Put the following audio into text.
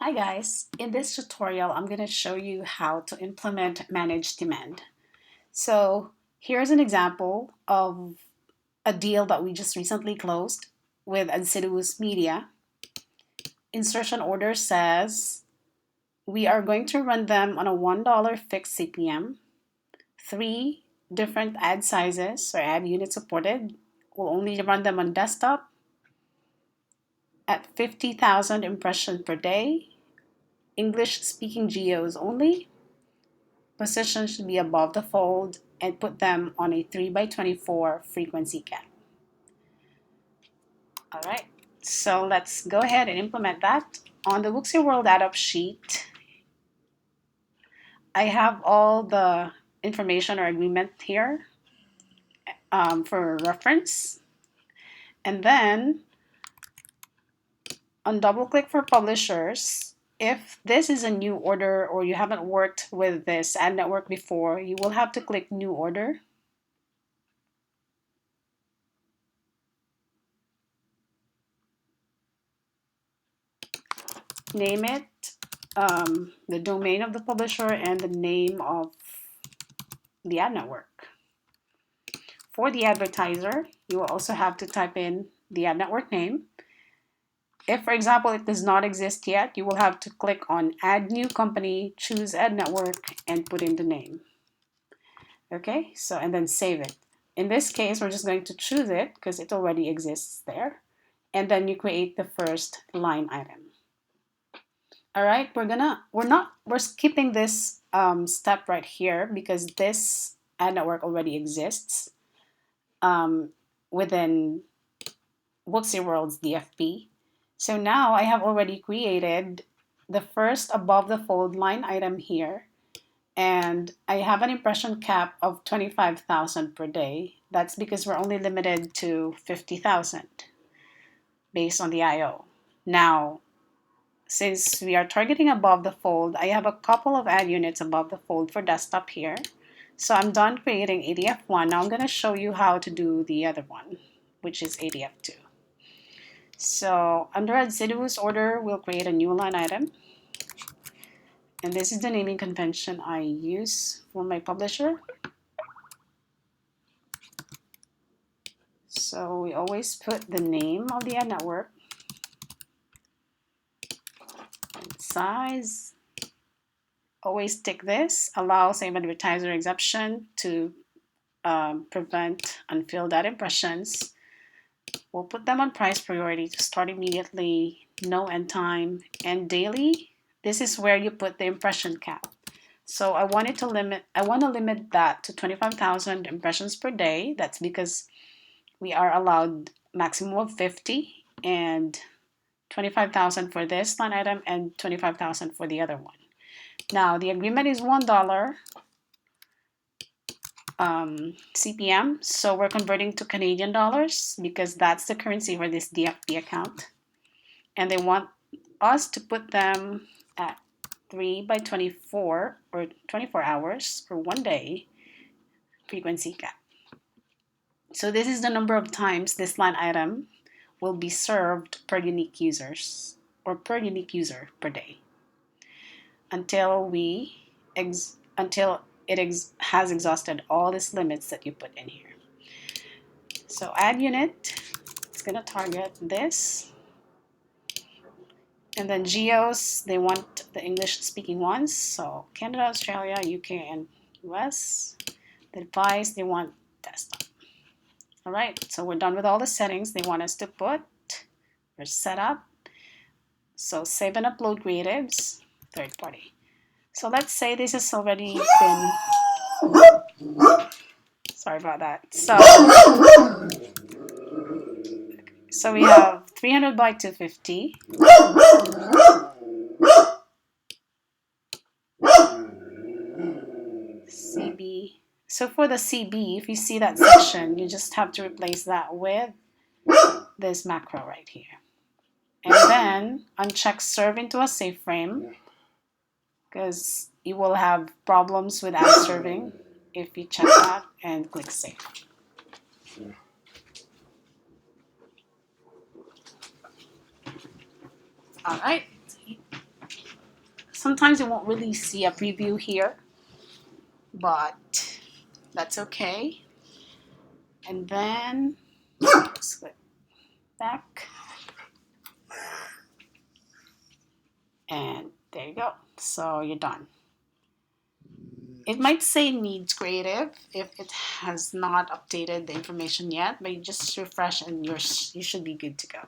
Hi guys, in this tutorial I'm going to show you how to implement managed demand. So here's an example of a deal that we just recently closed with Anciduous Media. Insertion order says we are going to run them on a $1 fixed CPM, 3 different ad sizes or ad units supported. We'll only run them on desktop at 50,000 impressions per day, English speaking geos only. Position should be above the fold and put them on a 3 by 24 frequency cap. All right, so let's go ahead and implement that. On the Wooxy World add-up sheet, I have all the information or agreement here for reference. And then on double click for publishers, if this is a new order or you haven't worked with this ad network before, you will have to click new order. Name it, the domain of the publisher, and the name of the ad network. For the advertiser, you will also have to type in the ad network name. If, for example, it does not exist yet, you will have to click on Add New Company, choose Ad Network, and put in the name. Okay, so and then save it. In this case, we're just going to choose it because it already exists there. And then you create the first line item. All right, we're skipping this step right here because this ad network already exists within Wooxy World's DFP. So now I have already created the first above the fold line item here, and I have an impression cap of 25,000 per day. That's because we're only limited to 50,000 based on the IO. Now, since we are targeting above the fold, I have a couple of ad units above the fold for desktop here. So I'm done creating ADF1. Now I'm going to show you how to do the other one, which is ADF2. So under Anciduous order, we'll create a new line item. And this is the naming convention I use for my publisher. So we always put the name of the ad network, and size. Always tick this, allow save advertiser exception to prevent unfilled ad impressions. We'll put them on price priority to start immediately, no end time, and daily. This is where you put the impression cap. So I want to limit that to 25,000 impressions per day. That's because we are allowed maximum of 50 and 25,000 for this line item and 25,000 for the other one. Now the agreement is $1 CPM, so we're converting to Canadian dollars because that's the currency for this DFP account. And they want us to put them at 3 by 24 or 24 hours for 1 day frequency cap. So this is the number of times this line item will be served per unique users or per unique user per day until has exhausted all these limits that you put in here. So ad unit, it's going to target this. And then geos, they want the English speaking ones. So Canada, Australia, UK, and US. The device, they want desktop. All right, so we're done with all the settings they want us to put. We're set up. So save and upload creatives, third party. So let's say this has already been, sorry about that. So we have 300 by 250. CB. So for the CB, if you see that section, you just have to replace that with this macro right here. And then uncheck serve into a safe frame because you will have problems with ad serving if you check that and click save. All right. sometimes you won't really see a preview here, but that's okay. And then just click back. And there you go. So you're done. It might say needs creative if it has not updated the information yet, but you just refresh and you should be good to go.